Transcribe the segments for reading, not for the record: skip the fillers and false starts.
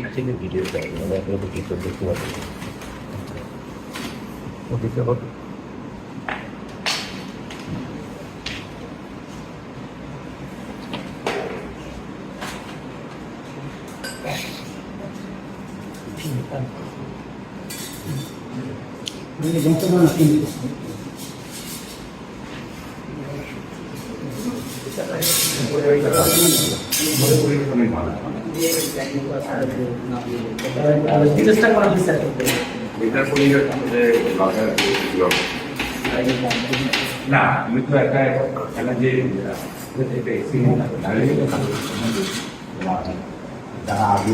থেকে ভিডিওটা আপনাদের কিছু দেখতে পাবেন ওদিকে হবে চেষ্টা করা হয়েছে না আমি তো একা একা যে যারা আগে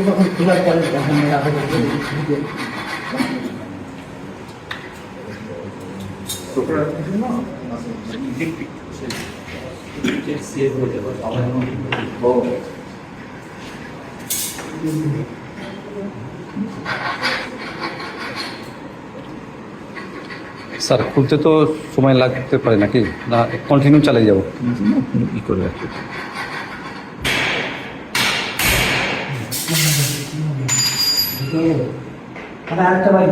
যখন খোলার পরে তখন স্যার খুলতে তো সময় লাগতে পারে নাকি না কন্টিনিউ চালিয়ে যাব কি করে আছে আরেকটা বাইক